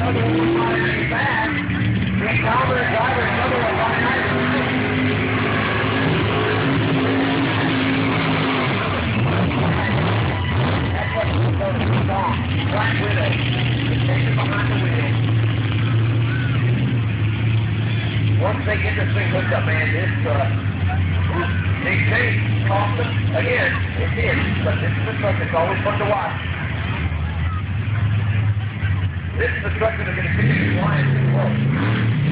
Once they get this thing hooked up, man, they chase Austin. Again, it is, but this is the truck that's always fun to watch. This is the truck that are going to continue flying too close.